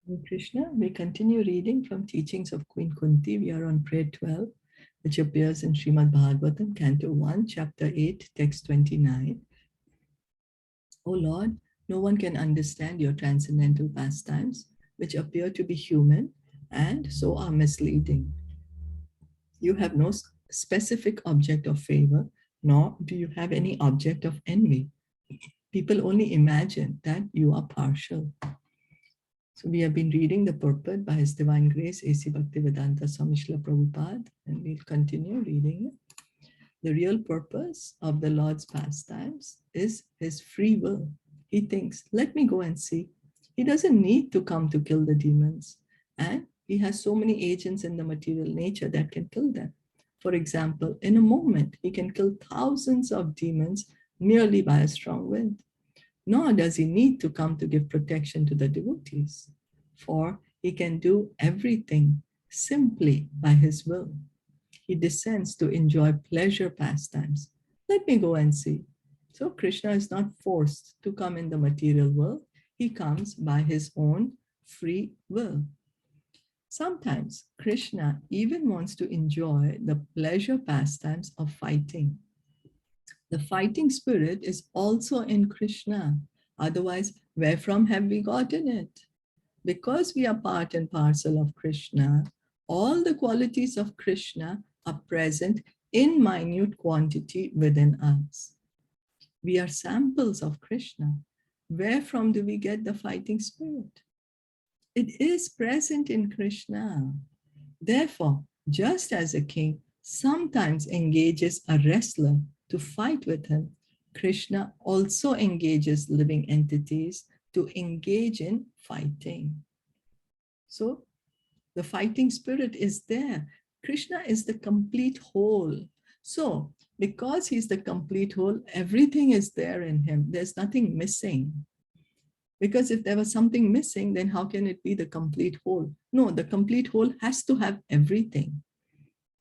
Hare Krishna, we continue reading from teachings of Queen Kunti. We are on prayer 12, which appears in Srimad Bhagavatam, Canto 1, Chapter 8, Text 29. O Lord, no one can understand your transcendental pastimes, which appear to be human and so are misleading. You have no specific object of favor, nor do you have any object of envy. People only imagine that you are partial. So we have been reading the purport by His Divine Grace, A.C. Bhaktivedanta Swami Srila Prabhupada, and we'll continue reading it. The real purpose of the Lord's pastimes is His free will. He thinks, let me go and see. He doesn't need to come to kill the demons. And He has so many agents in the material nature that can kill them. For example, in a moment, He can kill thousands of demons merely by a strong wind. Nor does He need to come to give protection to the devotees, for He can do everything simply by His will. He descends to enjoy pleasure pastimes. Let me go and see. So Krishna is not forced to come in the material world. He comes by His own free will. Sometimes Krishna even wants to enjoy the pleasure pastimes of fighting. The fighting spirit is also in Krishna. Otherwise, where from have we gotten it? Because we are part and parcel of Krishna, all the qualities of Krishna are present in minute quantity within us. We are samples of Krishna. Where from do we get the fighting spirit? It is present in Krishna. Therefore, just as a king sometimes engages a wrestler to fight with him, Krishna also engages living entities to engage in fighting. So the fighting spirit is there. Krishna is the complete whole. So because he's the complete whole, everything is there in him. There's nothing missing. Because if there was something missing, then how can it be the complete whole? No, the complete whole has to have everything.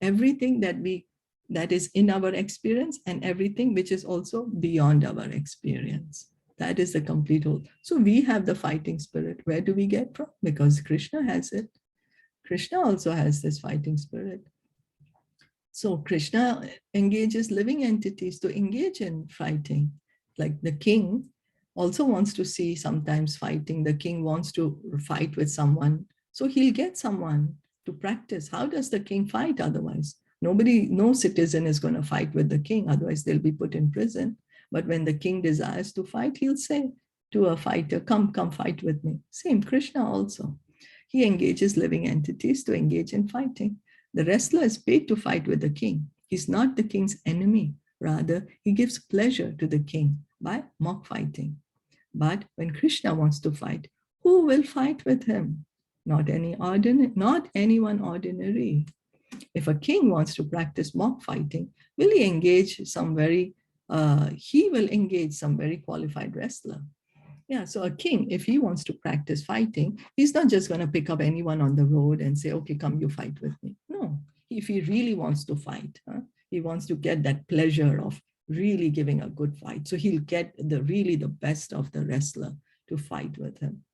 Everything that is in our experience and everything which is also beyond our experience. That is the complete whole. So we have the fighting spirit. Where do we get from? Because Krishna has it. Krishna also has this fighting spirit. So Krishna engages living entities to engage in fighting. Like the king also wants to see sometimes fighting. The king wants to fight with someone. So he'll get someone to practice. How does the king fight otherwise? No citizen is going to fight with the king, otherwise they'll be put in prison. But when the king desires to fight, he'll say to a fighter, come fight with me. Same, Krishna also. He engages living entities to engage in fighting. The wrestler is paid to fight with the king. He's not the king's enemy. Rather, he gives pleasure to the king by mock fighting. But when Krishna wants to fight, who will fight with him? Not anyone ordinary. If a king wants to practice mock fighting, will he engage some very qualified wrestler? Yeah, so a king, if he wants to practice fighting, he's not just going to pick up anyone on the road and say, okay, come, you fight with me. No, if he really wants to fight, he wants to get that pleasure of really giving a good fight. So he'll get the best of the wrestler to fight with him.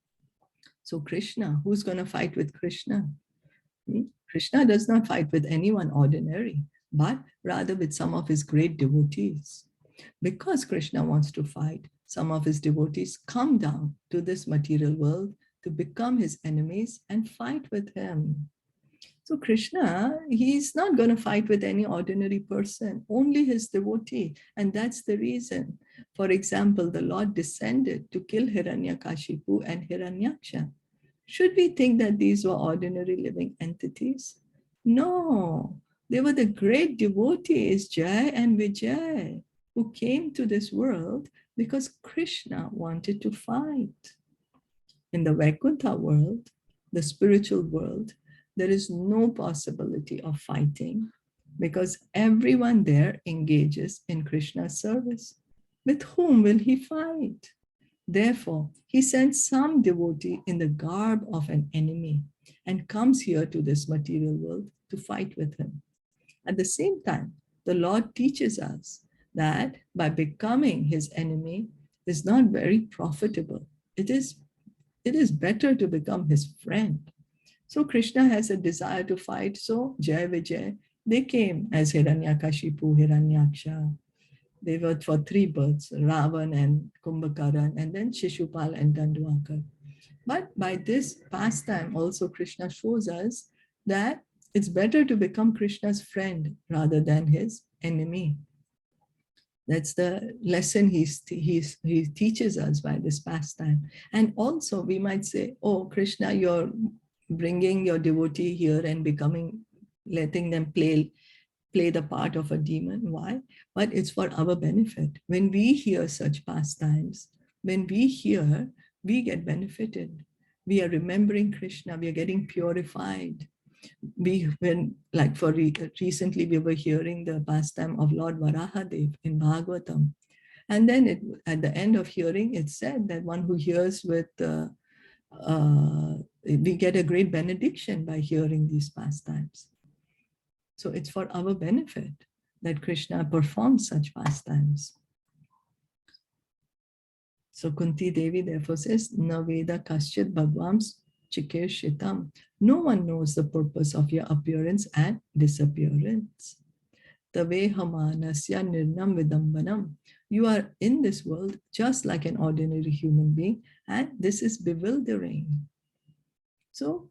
So Krishna, who's going to fight with Krishna? Krishna does not fight with anyone ordinary, but rather with some of his great devotees. Because Krishna wants to fight, some of his devotees come down to this material world to become his enemies and fight with him. So Krishna, he's not going to fight with any ordinary person, only his devotee. And that's the reason. For example, the Lord descended to kill Hiranyakashipu and Hiranyaksha. Should we think that these were ordinary living entities? No, they were the great devotees, Jai and Vijay, who came to this world because Krishna wanted to fight. In the Vaikuntha world, the spiritual world, there is no possibility of fighting because everyone there engages in Krishna's service. With whom will he fight? Therefore, he sends some devotee in the garb of an enemy and comes here to this material world to fight with him. At the same time, the Lord teaches us that by becoming his enemy is not very profitable. It it is better to become his friend. So Krishna has a desire to fight. So Jai Vijay, they came as Hiranyakashipu, Hiranyaksha. They were for 3 births, Ravan and Kumbhakaran, and then Shishupal and Dandavakar. But by this pastime also Krishna shows us that it's better to become Krishna's friend rather than his enemy. That's the lesson he teaches us by this pastime. And also we might say, oh, Krishna, you're bringing your devotee here and letting them play the part of a demon. Why? But it's for our benefit. When we hear such pastimes, when we hear, we get benefited. We are remembering Krishna, we are getting purified. Recently we were hearing the pastime of Lord Varahadev in Bhagavatam. And then at the end of hearing, it said that one who hears we get a great benediction by hearing these pastimes. So it's for our benefit that Krishna performs such pastimes. So Kunti Devi therefore says, Na Veda Kaschit Bhagvams Chikeshitam. No one knows the purpose of your appearance and disappearance. Tavehamanasya Nirnam Vidambanam. You are in this world just like an ordinary human being, and this is bewildering. So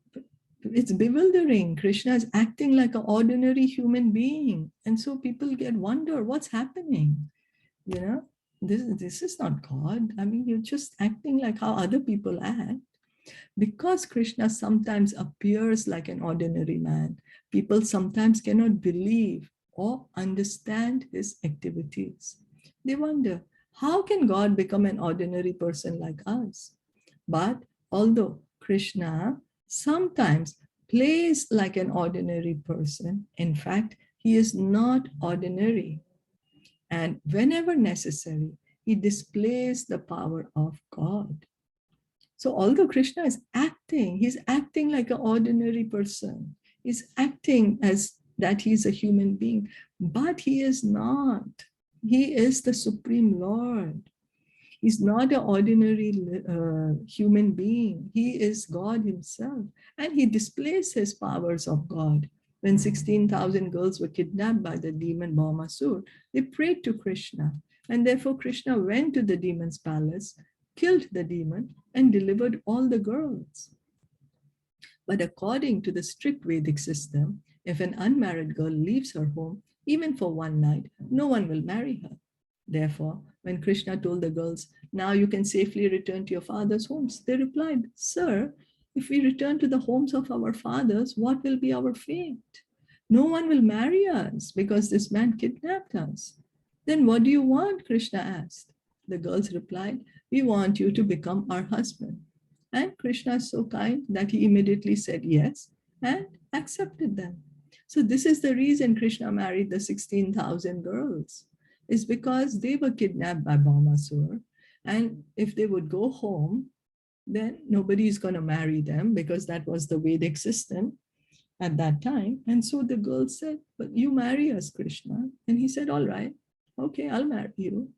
it's bewildering. Krishna is acting like an ordinary human being. And so people wonder what's happening. You know, this is not God. I mean, you're just acting like how other people act. Because Krishna sometimes appears like an ordinary man, people sometimes cannot believe or understand his activities. They wonder, how can God become an ordinary person like us? But although Krishna sometimes plays like an ordinary person, in fact, he is not ordinary. And whenever necessary, he displays the power of God. So although Krishna is acting, he's acting like an ordinary person. He's acting as that he's a human being, but he is not. He is the Supreme Lord. He's not an ordinary human being. He is God himself. And he displays his powers of God. When 16,000 girls were kidnapped by the demon Bhaumasur, they prayed to Krishna. And therefore Krishna went to the demon's palace, killed the demon, and delivered all the girls. But according to the strict Vedic system, if an unmarried girl leaves her home, even for one night, no one will marry her. Therefore, when Krishna told the girls, now you can safely return to your father's homes, they replied, Sir, if we return to the homes of our fathers, what will be our fate? No one will marry us because this man kidnapped us. Then what do you want? Krishna asked. The girls replied, we want you to become our husband. And Krishna is so kind that he immediately said yes and accepted them. So this is the reason Krishna married the 16,000 girls. Is because they were kidnapped by Bhaumasur, and if they would go home, then nobody is going to marry them because that was the Vedic system at that time. And so the girl said, but you marry us, Krishna. And he said, all right, okay, I'll marry you.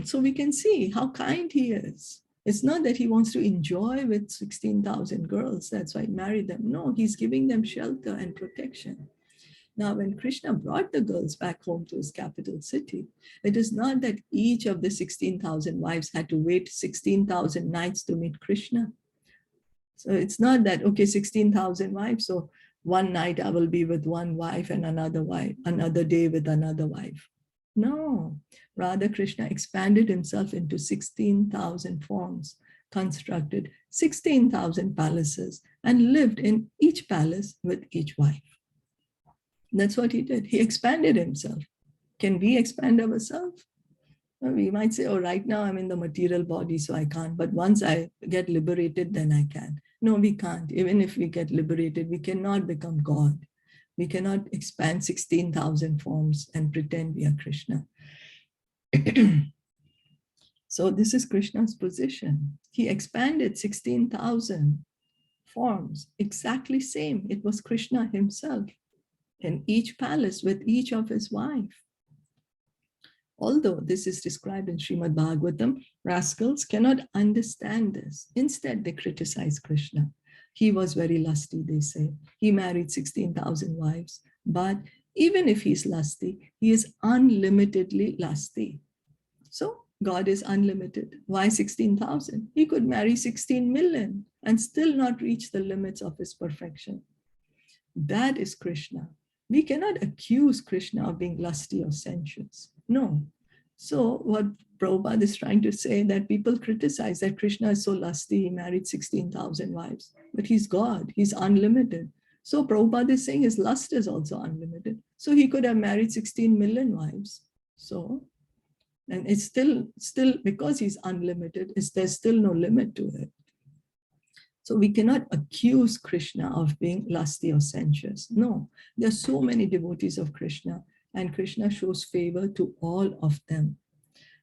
So we can see how kind he is. It's not that he wants to enjoy with 16,000 girls. That's why he married them. No, he's giving them shelter and protection. Now, when Krishna brought the girls back home to his capital city, it is not that each of the 16,000 wives had to wait 16,000 nights to meet Krishna. So it's not that, okay, 16,000 wives, so one night I will be with one wife and another day with another wife. No, rather Krishna expanded himself into 16,000 forms, constructed 16,000 palaces, and lived in each palace with each wife. That's what he did. He expanded himself. Can we expand ourselves? We might say, oh, right now I'm in the material body, so I can't. But once I get liberated, then I can. No, we can't. Even if we get liberated, we cannot become God. We cannot expand 16,000 forms and pretend we are Krishna. So this is Krishna's position. He expanded 16,000 forms, exactly same. It was Krishna himself in each palace with each of his wife. Although this is described in Srimad Bhagavatam, rascals cannot understand this. Instead, they criticize Krishna. He was very lusty, they say. He married 16,000 wives. But even if he's lusty, he is unlimitedly lusty. So God is unlimited. Why 16,000? He could marry 16 million and still not reach the limits of his perfection. That is Krishna. We cannot accuse Krishna of being lusty or sensuous. No. So what Prabhupada is trying to say, that people criticize that Krishna is so lusty, he married 16,000 wives, but he's God, he's unlimited. So Prabhupada is saying his lust is also unlimited. So he could have married 16 million wives. So, and it's still because he's unlimited, there's still no limit to it. So we cannot accuse Krishna of being lusty or sensuous. No, there are so many devotees of Krishna, and Krishna shows favor to all of them.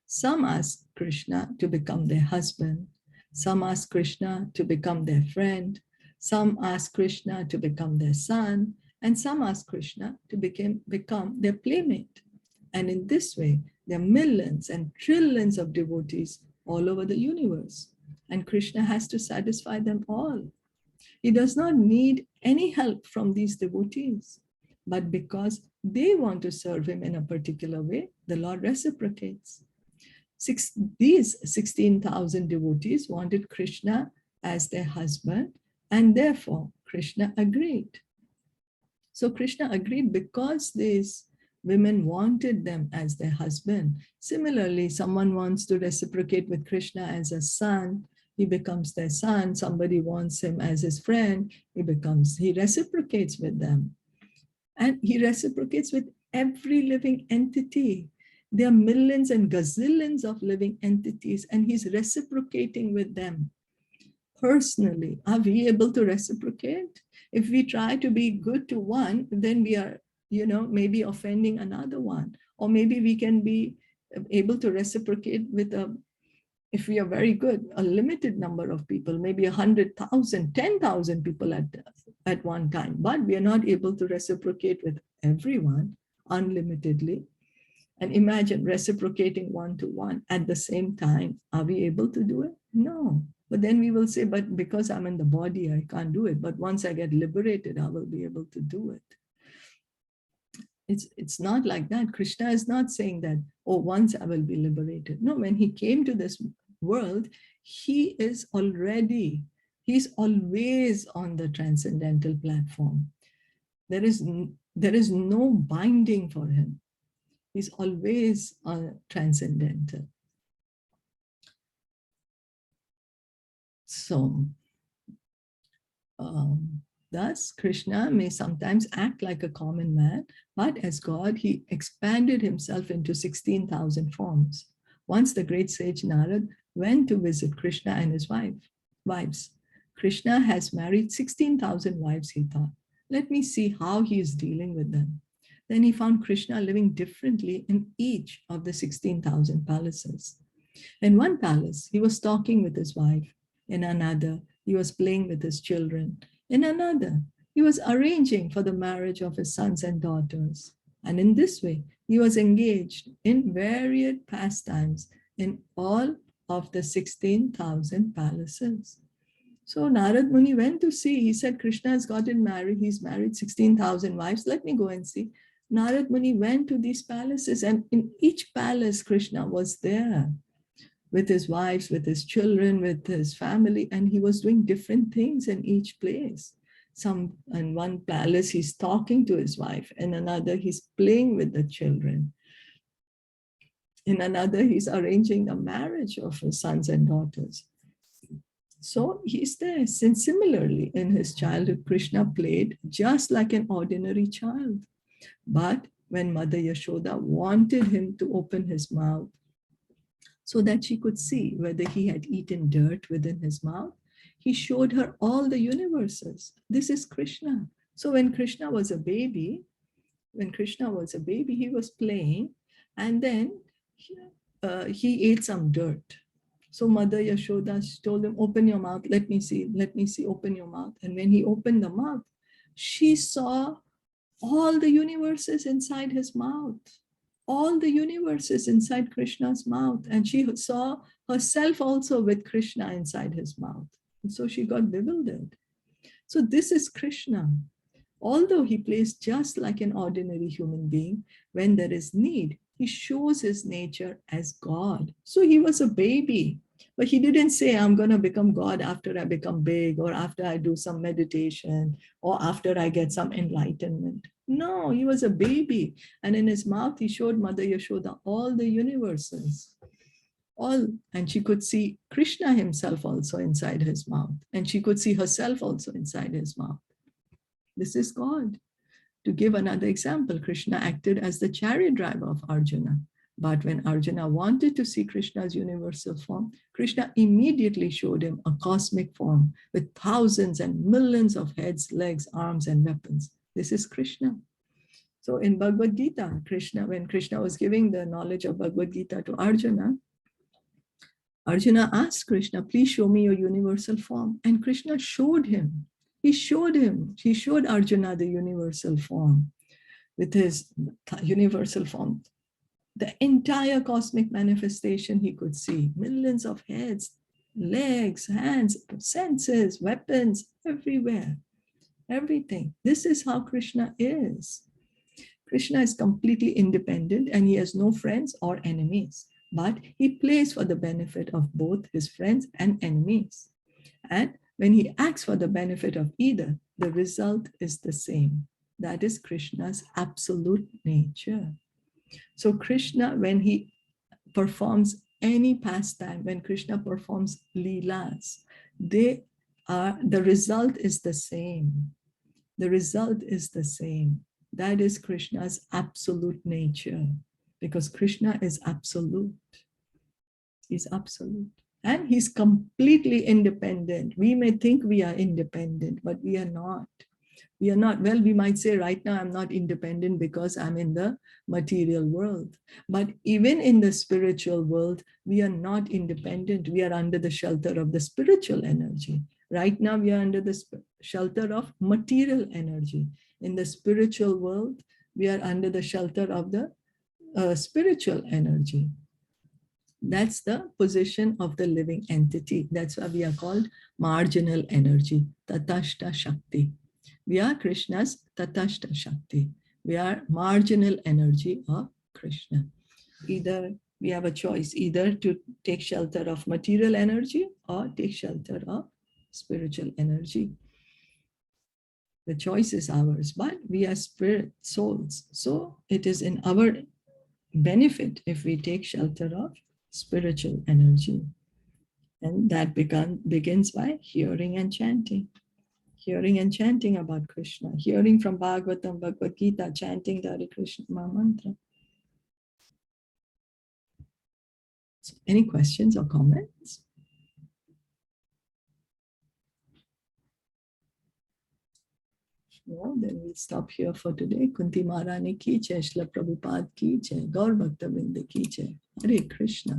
Some ask Krishna to become their husband. Some ask Krishna to become their friend. Some ask Krishna to become their son. And some ask Krishna to become their playmate. And in this way, there are millions and trillions of devotees all over the universe. And Krishna has to satisfy them all. He does not need any help from these devotees. But because they want to serve him in a particular way, the Lord reciprocates. These 16,000 devotees wanted Krishna as their husband, and therefore Krishna agreed. So Krishna agreed because these women wanted them as their husband. Similarly, someone wants to reciprocate with Krishna as a son, he becomes their son. Somebody wants him as his friend, he reciprocates with them. And he reciprocates with every living entity. There are millions and gazillions of living entities, and he's reciprocating with them. Personally, are we able to reciprocate? If we try to be good to one, then we are, maybe offending another one. Or maybe we can be able to reciprocate with if we are very good, a limited number of people, maybe 100,000, 10,000 people at one time, but we are not able to reciprocate with everyone unlimitedly. And imagine reciprocating one-to-one at the same time. Are we able to do it? No. But then we will say, but because I'm in the body, I can't do it. But once I get liberated, I will be able to do it. It's not like that. Krishna is not saying that, oh, once I will be liberated. No, when he came to this world, he's always on the transcendental platform. There is no binding for him. He's always transcendental. So, thus, Krishna may sometimes act like a common man, but as God, he expanded himself into 16,000 forms. Once the great sage Narad went to visit Krishna and his wives. Krishna has married 16,000 wives, he thought. Let me see how he is dealing with them. Then he found Krishna living differently in each of the 16,000 palaces. In one palace, he was talking with his wife. In another, he was playing with his children. In another, he was arranging for the marriage of his sons and daughters. And in this way, he was engaged in varied pastimes in all of the 16,000 palaces. So Narad Muni went to see. He said, Krishna has gotten married. He's married 16,000 wives. Let me go and see. Narad Muni went to these palaces, and in each palace, Krishna was there with his wives, with his children, with his family, and he was doing different things in each place. In one palace, he's talking to his wife. In another, he's playing with the children. In another, he's arranging the marriage of his sons and daughters. So he's there. Since similarly, in his childhood, Krishna played just like an ordinary child. But when Mother Yashoda wanted him to open his mouth so that she could see whether he had eaten dirt within his mouth, he showed her all the universes. This is Krishna. So when Krishna was a baby, he was playing, and then he ate some dirt. So Mother Yashoda told him, open your mouth, let me see, open your mouth. And when he opened the mouth, she saw all the universes inside his mouth. all the universe is inside Krishna's mouth. And she saw herself also with Krishna inside his mouth. And so she got bewildered. So this is Krishna. Although he plays just like an ordinary human being, when there is need, he shows his nature as God. So he was a baby, but he didn't say, I'm going to become God after I become big, or after I do some meditation, or after I get some enlightenment. No, he was a baby. And in his mouth, he showed Mother Yashoda all the universes. And she could see Krishna himself also inside his mouth. And she could see herself also inside his mouth. This is God. To give another example, Krishna acted as the chariot driver of Arjuna. But when Arjuna wanted to see Krishna's universal form, Krishna immediately showed him a cosmic form with thousands and millions of heads, legs, arms, and weapons. This is Krishna. So in Bhagavad Gita, when Krishna was giving the knowledge of Bhagavad Gita to Arjuna, Arjuna asked Krishna, please show me your universal form. And Krishna showed him. He showed Arjuna the universal form. With his universal form, the entire cosmic manifestation he could see, millions of heads, legs, hands, senses, weapons, everywhere, everything. This is how Krishna is. Krishna is completely independent and he has no friends or enemies, but he plays for the benefit of both his friends and enemies. And when he acts for the benefit of either, the result is the same. That is Krishna's absolute nature. So Krishna, when he performs any pastime, when Krishna performs Leelas, the result is the same. The result is the same. That is Krishna's absolute nature, because Krishna is absolute. He's absolute. And he's completely independent. We may think we are independent, but we are not. We are not. Well, we might say right now I'm not independent because I'm in the material world. But even in the spiritual world, we are not independent. We are under the shelter of the spiritual energy. Right now, we are under the shelter of material energy. In the spiritual world, we are under the shelter of the spiritual energy. That's the position of the living entity. That's why we are called marginal energy, Tatashta Shakti. We are Krishna's Tatashta Shakti. We are marginal energy of Krishna. Either we have a choice, either to take shelter of material energy or take shelter of spiritual energy. The choice is ours, but we are spirit souls. So it is in our benefit if we take shelter of spiritual energy. And that begins by hearing and chanting. Hearing and chanting about Krishna. Hearing from Bhagavatam, Bhagavad Gita, chanting the Hare Krishna mantra. So any questions or comments? No, then we'll stop here for today. Kunti Maharani ki jai, Shilpa Prabhupada ki jai, Gaur Bhakta Vrinda ki jai. Hare Krishna.